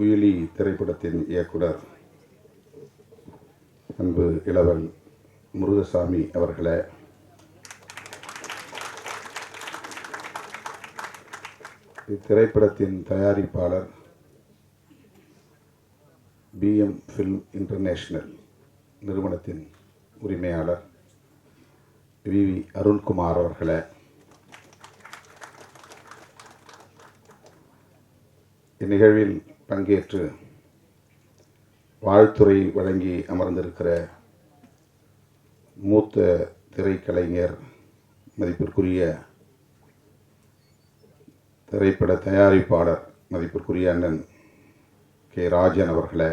குயிலி திரைப்படத்தின் இயக்குனர் அன்பு இளவல் முருகசாமி அவர்களே, இத்திரைப்படத்தின் தயாரிப்பாளர் BM Film International நிறுவனத்தின் உரிமையாளர் VV அருண்குமார் அவர்களே, இந்நிகழ்வில் பங்கேற்று வாழ்த்துரை வழங்கி அமர்ந்திருக்கிற மூத்த திரைக்கலைஞர், மதிப்பிற்குரிய திரைப்பட தயாரிப்பாளர், மதிப்பிற்குரிய அண்ணன் K. ராஜன் அவர்களே,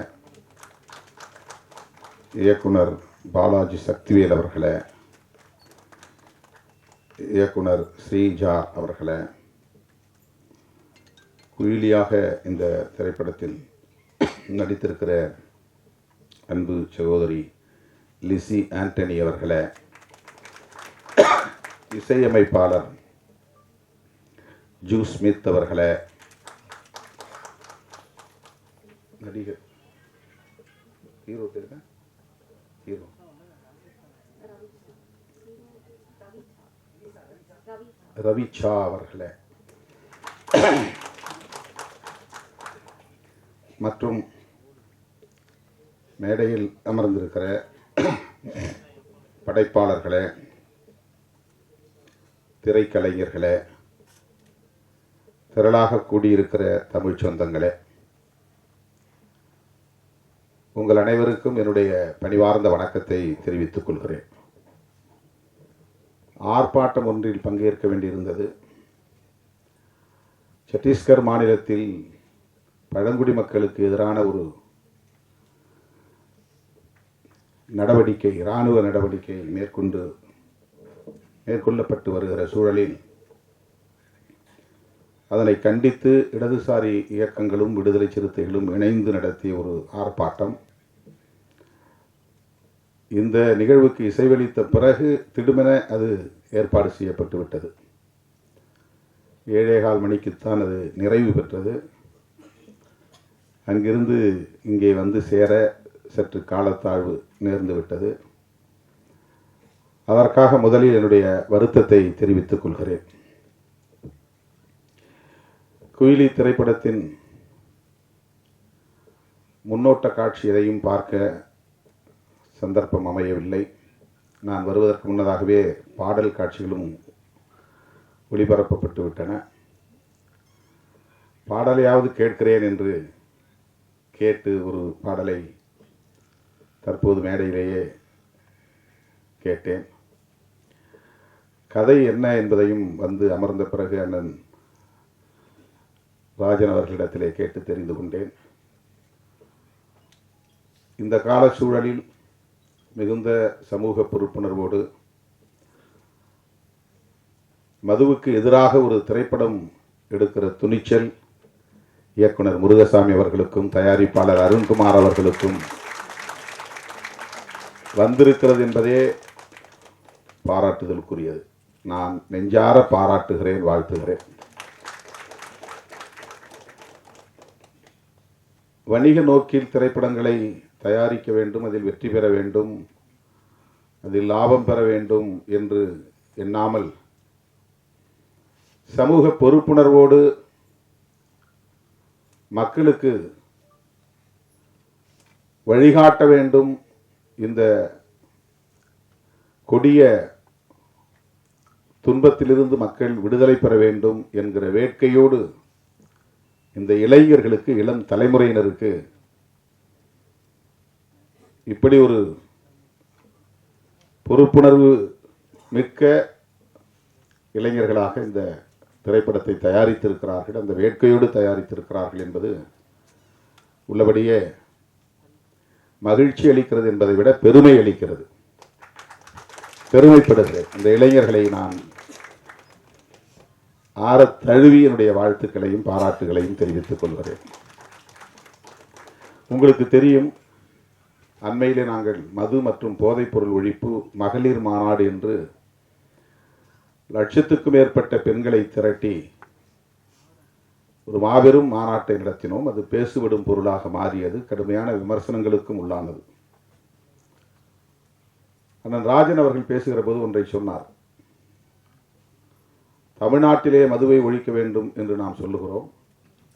இயக்குனர் பாலாஜி சக்திவேல் அவர்களே, இயக்குனர் ஸ்ரீஜா அவர்களே, குயிலியாக இந்த திரைப்படத்தில் நடித்திருக்கிற அன்பு சகோதரி லிசி ஆண்டனி அவர்களே, இசையமைப்பாளர் ஜூ ஸ்மித் அவர்களே, நடிகர் ஹீரோ ரவிச்சா அவர்களே மற்றும் மேடையில் அமர்ந்திருக்கிற படைப்பாளர்களே, திரைக்கலைஞர்களே, திரளாக கூடியிருக்கிற தமிழ் சொந்தங்களே, உங்கள் அனைவருக்கும் என்னுடைய பணிவார்ந்த வணக்கத்தை தெரிவித்துக் கொள்கிறேன். ஆர்ப்பாட்டம் ஒன்றில் பங்கேற்க வேண்டியிருந்தது. சத்தீஸ்கர் மாநிலத்தில் பழங்குடி மக்களுக்கு எதிரான ஒரு நடவடிக்கை, இராணுவ நடவடிக்கை மேற்கொள்ளப்பட்டு வருகிற சூழலில் அதனை கண்டித்து இடதுசாரி இயக்கங்களும் விடுதலை சிறுத்தைகளும் இணைந்து நடத்திய ஒரு ஆர்ப்பாட்டம். இந்த நிகழ்வுக்கு இசைவளித்த பிறகு திடுமென அது ஏற்பாடு செய்யப்பட்டு விட்டது. 7:15 மணிக்குத்தான் அது நிறைவு பெற்றது. அங்கிருந்து இங்கே வந்து சேர சற்று காலத்தாழ்வு நேர்ந்து விட்டது. அதற்காக முதலில் என்னுடைய வருத்தத்தை தெரிவித்துக் கொள்கிறேன். குயிலி திரைப்படத்தின் முன்னோட்ட காட்சி எதையும் பார்க்க சந்தர்ப்பம் அமையவில்லை. நான் வருவதற்கு முன்னதாகவே பாடல் காட்சிகளும் ஒளிபரப்பப்பட்டு விட்டன. பாடலையாவது கேட்கிறேன் என்று கேட்டு ஒரு பாடலை தற்போது மேடையிலேயே கேட்டேன். கதை என்ன என்பதையும் வந்து அமர்ந்த பிறகு அண்ணன் ராஜன் அவர்களிடத்திலே கேட்டு தெரிந்து கொண்டேன். இந்த கால சூழலில் மிகுந்த சமூக பொறுப்புணர்வோடு மதுவுக்கு எதிராக ஒரு திரைப்படம் எடுக்கிற துணிச்சல் இயக்குனர் முருகசாமி அவர்களுக்கும் தயாரிப்பாளர் அருண்குமார் அவர்களுக்கும் வந்திருக்கிறது என்பதே பாராட்டுதலுக்குரியது. நான் நெஞ்சார பாராட்டுகிறேன், வாழ்த்துகிறேன். வணிக நோக்கில் திரைப்படங்களை தயாரிக்க வேண்டும், அதில் வெற்றி பெற வேண்டும், அதில் லாபம் பெற வேண்டும் என்று எண்ணாமல் சமூக பொறுப்புணர்வோடு மக்களுக்கு வழிகாட்ட வேண்டும், இந்த கொடிய துன்பத்திலிருந்து மக்கள் விடுதலை பெற வேண்டும் என்கிற வேட்கையோடு இந்த இளைஞர்களுக்கு, இளம் தலைமுறையினருக்கு இப்படி ஒரு பொறுப்புணர்வு மிக்க இளைஞர்களாக இந்த திரைப்படத்தை தயாரித்திருக்கிறார்கள், அந்த வேட்கையோடு தயாரித்திருக்கிறார்கள் என்பது உள்ளபடியே மகிழ்ச்சி அளிக்கிறது என்பதை விட பெருமை அளிக்கிறது. பெருமைப்படுகிறேன். இந்த இளைஞர்களை நான் ஆற தழுவி என்னுடைய வாழ்த்துக்களையும் பாராட்டுகளையும் தெரிவித்துக் கொள்கிறேன். உங்களுக்கு தெரியும், அண்மையிலே நாங்கள் மது மற்றும் போதைப்பொருள் ஒழிப்பு மகளிர் மாநாடு என்று லட்சத்துக்கும் மேற்பட்ட பெண்களை திரட்டி ஒரு மாபெரும் மாநாட்டை நடத்தினோம். அது பேசுவிடும் பொருளாக மாறியது, கடுமையான விமர்சனங்களுக்கும் உள்ளானது. அண்ணன் ராஜன் அவர்கள் பேசுகிற போது ஒன்றை சொன்னார். தமிழ்நாட்டிலே மதுவை ஒழிக்க வேண்டும் என்று நாம் சொல்லுகிறோம்.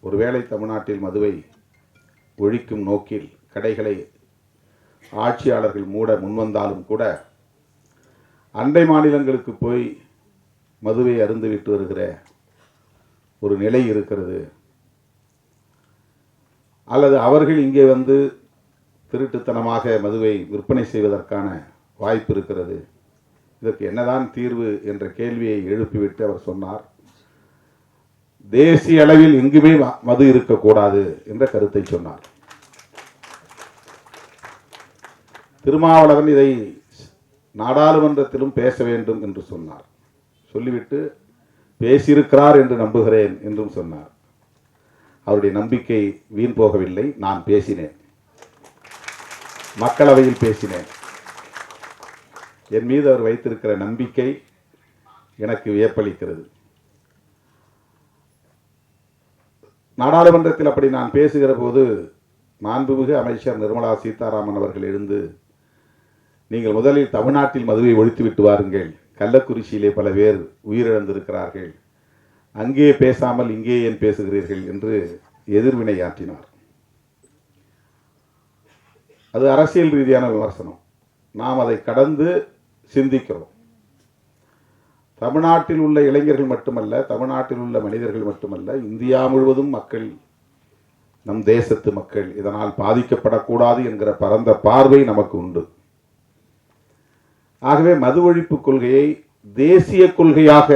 ஒருவேளை தமிழ்நாட்டில் மதுவை ஒழிக்கும் நோக்கில் கடைகளை ஆட்சியாளர்கள் மூட முன்வந்தாலும் கூட அண்டை மாநிலங்களுக்கு போய் மதுவை அருந்துவிட்டு வருகிற ஒரு நிலை இருக்கிறது. அல்லது அவர்கள் இங்கே வந்து திருட்டுத்தனமாக மதுவை விற்பனை செய்வதற்கான வாய்ப்பு இருக்கிறது. இதற்கு என்னதான் தீர்வு என்ற கேள்வியை எழுப்பிவிட்டு அவர் சொன்னார், தேசிய அளவில் எங்குமே மது இருக்கக்கூடாது என்ற கருத்தை சொன்னார். திருமாவளவன் இதை நாடாளுமன்றத்திலும் பேச வேண்டும் என்று சொன்னார். சொல்லிவிட்டு பேசியிருக்கிறார் என்று நம்புகிறேன் என்றும் சொன்னார். அவருடைய நம்பிக்கை வீண் போகவில்லை. நான் பேசினேன், மக்களவையில் பேசினேன். என் மீது அவர் வைத்திருக்கிற நம்பிக்கை எனக்கு வியப்பளிக்கிறது. நாடாளுமன்றத்தில் அப்படி நான் பேசுகிற போது மாண்புமிகு அமைச்சர் நிர்மலா சீதாராமன் அவர்கள் எழுந்து, நீங்கள் முதலில் தமிழ்நாட்டில் மதுவை ஒழித்துவிட்டு வாருங்கள், கள்ளக்குறிச்சியிலே பல பேர் உயிரிழந்திருக்கிறார்கள், அங்கே பேசாமல் இங்கே ஏன் பேசுகிறீர்கள் என்று எதிர்வினையாற்றினார். அது அரசியல் ரீதியான விமர்சனம். நாம் அதை கடந்து சிந்திக்கிறோம். தமிழ்நாட்டில் உள்ள இளைஞர்கள் மட்டுமல்ல, தமிழ்நாட்டில் உள்ள மனிதர்கள் மட்டுமல்ல, இந்தியா முழுவதும் மக்கள், நம் தேசத்து மக்கள் இதனால் பாதிக்கப்படக்கூடாது என்கிற பரந்த பார்வை நமக்கு உண்டு. ஆகவே மது ஒழிப்பு கொள்கையை தேசிய கொள்கையாக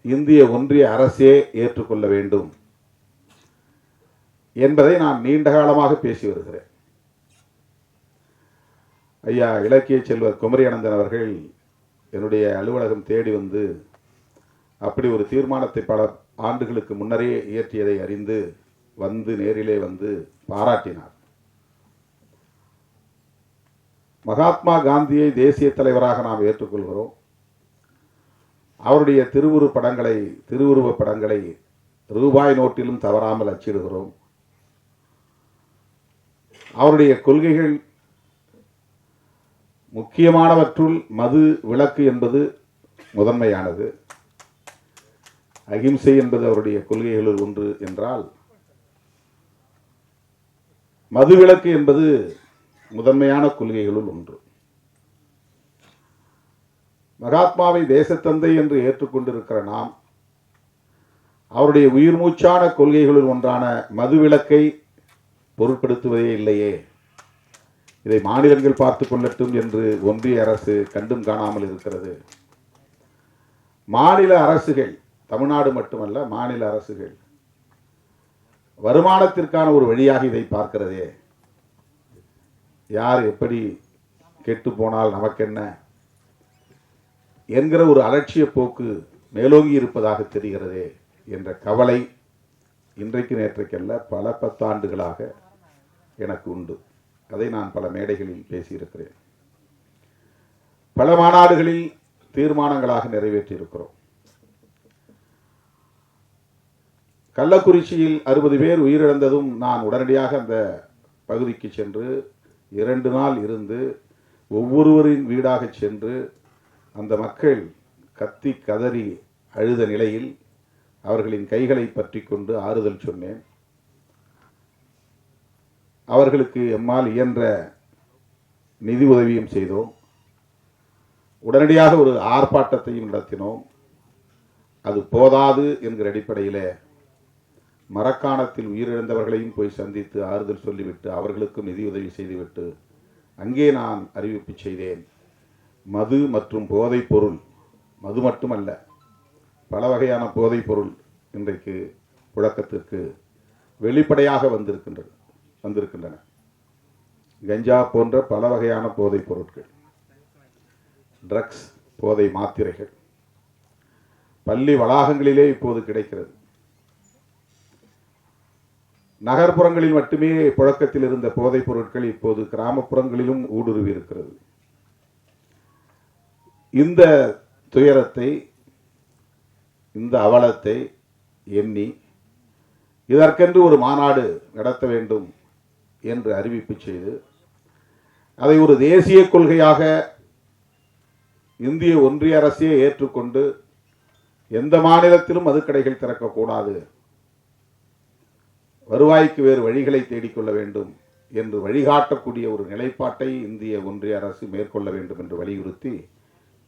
இந்திய ஒன்றிய அரசே ஏற்றுக்கொள்ள வேண்டும் என்பதை நான் நீண்ட காலமாக பேசி வருகிறேன். ஐயா இலக்கிய செல்வர் குமரி அனந்தன் அவர்கள் என்னுடைய அலுவலகம் தேடி வந்து அப்படி ஒரு தீர்மானத்தை பல ஆண்டுகளுக்கு முன்னரே இயற்றியதை அறிந்து வந்து நேரிலே வந்து பாராட்டினார். மகாத்மா காந்தியை தேசிய தலைவராக நாம் ஏற்றுக்கொள்கிறோம். அவருடைய திருவுருவப் படங்களை ரூபாய் நோட்டிலும் தவறாமல் அச்சிடுகிறோம். அவருடைய கொள்கைகள் முக்கியமானவற்றுள் மது விலக்கு என்பது முதன்மையானது. அகிம்சை என்பது அவருடைய கொள்கைகளில் ஒன்று என்றால், மது விலக்கு என்பது முதன்மையான கொள்கைகளுள் ஒன்று. மகாத்மாவை தேசத்தந்தை என்று ஏற்றுக்கொண்டிருக்கிற நாம் அவருடைய உயிர் மூச்சான கொள்கைகளுள் ஒன்றான மது விலக்கை பொருட்படுத்துவதே இல்லையே. இதை மாநிலங்கள் பார்த்து கொள்ளட்டும் என்று ஒன்றிய அரசு கண்டும் காணாமல் இருக்கிறது. மாநில அரசுகள், தமிழ்நாடு மட்டுமல்ல, மாநில அரசுகள் வருமானத்திற்கான ஒரு வழியாக இதை பார்க்கிறதே. யார் எப்படி கெட்டு போனால் நமக்கென்ன என்கிற ஒரு அலட்சிய போக்கு மேலோங்கி இருப்பதாக தெரிகிறதே என்ற கவலை இன்றைக்கு நேற்றைக்கல்ல, பல 10 ஆண்டுகளாக எனக்கு உண்டு. அதை நான் பல மேடைகளில் பேசியிருக்கிறேன். பல மாநாடுகளில் தீர்மானங்களாக நிறைவேற்றியிருக்கிறோம். கள்ளக்குறிச்சியில் 60 பேர் உயிரிழந்ததும் நான் உடனடியாக அந்த பகுதிக்கு சென்று 2 நாள் இருந்து ஒவ்வொருவரின் வீடாக சென்று அந்த மக்கள் கத்தி கதறி அழுத நிலையில் அவர்களின் கைகளை பற்றி கொண்டு ஆறுதல் சொன்னேன். அவர்களுக்கு எம்மால் இயன்ற நிதி உதவியும் செய்தோம். உடனடியாக ஒரு ஆர்ப்பாட்டத்தையும் நடத்தினோம். அது போதாது என்கிற அடிப்படையில் மரக்காணத்தில் உயிரிழந்தவர்களையும் போய் சந்தித்து ஆறுதல் சொல்லிவிட்டு அவர்களுக்கும் நிதி உதவி செய்துவிட்டு அங்கே நான் அறிவிப்பு செய்தேன். மது மற்றும் போதைப் பொருள், மது மட்டுமல்ல, பல வகையான போதைப் பொருள் இன்றைக்கு புழக்கத்திற்கு வெளிப்படையாக வந்திருக்கின்றன. கஞ்சா போன்ற பல வகையான போதைப் பொருட்கள், ட்ரக்ஸ், போதை மாத்திரைகள் பள்ளி வளாகங்களிலே இப்போது கிடைக்கிறது. நகர்ப்புறங்களில் மட்டுமே புழக்கத்தில் இருந்த போதைப் பொருட்கள் இப்போது கிராமப்புறங்களிலும் ஊடுருவி இருக்கிறது. இந்த துயரத்தை, இந்த அவலத்தை எண்ணி இதற்கென்று ஒரு மாநாடு நடத்த வேண்டும் என்று அறிவிப்பு செய்து அதை ஒரு தேசிய கொள்கையாக இந்திய ஒன்றிய அரசே ஏற்றுக்கொண்டு எந்த மாநிலத்திலும் மதுக்கடைகள் திறக்கக்கூடாது, வருவாய்க்கு வேறு வழிகளை தேடிக்கொள்ள வேண்டும் என்று வழிகாட்டக்கூடிய ஒரு நிலைப்பாட்டை இந்திய ஒன்றிய அரசு மேற்கொள்ள வேண்டும் என்று வலியுறுத்தி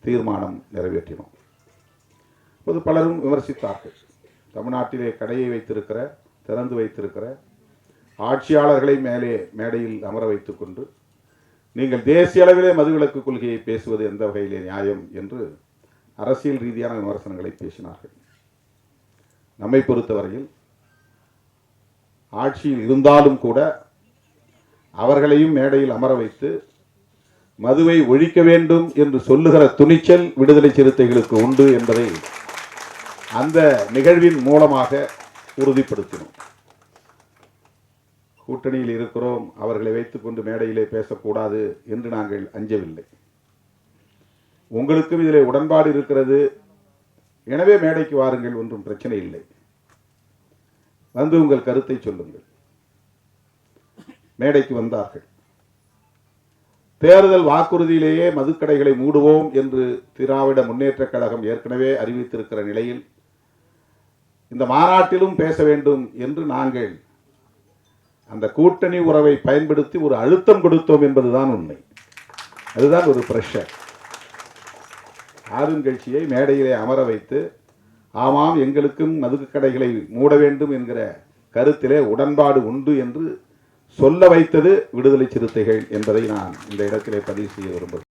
தீர்மானம் நிறைவேற்றினோம். இப்போது பலரும் விமர்சித்தார்கள். தமிழ்நாட்டிலே கடையை வைத்திருக்கிற, திறந்து வைத்திருக்கிற ஆட்சியாளர்களை மேடையில் அமர வைத்துக் கொண்டு நீங்கள் தேசிய அளவிலே மதுவிலக்கு கொள்கையை பேசுவது எந்த வகையிலே நியாயம் என்று அரசியல் ரீதியான விமர்சனங்களை பேசினார்கள். நம்மை பொறுத்தவரையில் ஆட்சியில் இருந்தாலும் கூட அவர்களையும் மேடையில் அமர வைத்து மதுவை ஒழிக்க வேண்டும் என்று சொல்லுகிற துணிச்சல் விடுதலை சிறுத்தைகளுக்கு உண்டு என்பதை அந்த நிகழ்வின் மூலமாக உறுதிப்படுத்தினோம். கூட்டணியில் இருக்கிறோம், அவர்களை வைத்துக் கொண்டு மேடையிலே பேசக்கூடாது என்று நாங்கள் அஞ்சவில்லை. உங்களுக்கும் இதிலே உடன்பாடு இருக்கிறது, எனவே மேடைக்கு வாருங்கள், ஒன்றும் பிரச்சனை இல்லை, வந்து உங்கள் கருத்தை சொல்லுங்கள். மேடைக்கு வந்தார்கள். தேர்தல் வாக்குறுதியிலேயே மதுக்கடைகளை மூடுவோம் என்று திராவிட முன்னேற்ற கழகம் ஏற்கனவே அறிவித்திருக்கிற நிலையில் இந்த மாநாட்டிலும் பேச வேண்டும் என்று நாங்கள் அந்த கூட்டணி உறவை பயன்படுத்தி ஒரு அழுத்தம் கொடுத்தோம் என்பதுதான் உண்மை. அதுதான் ஒரு பிரஷர். ஆளுங்கட்சியை மேடையிலே அமர வைத்து ஆமாம் எங்களுக்கும் மதுக்கடைகளை மூட வேண்டும் என்கிற கருத்திலே உடன்பாடு உண்டு என்று சொல்ல வைத்தது விடுதலை சிறுத்தைகள் என்பதை நான் இந்த இடத்திலே பதிவு செய்ய விரும்புகிறேன்.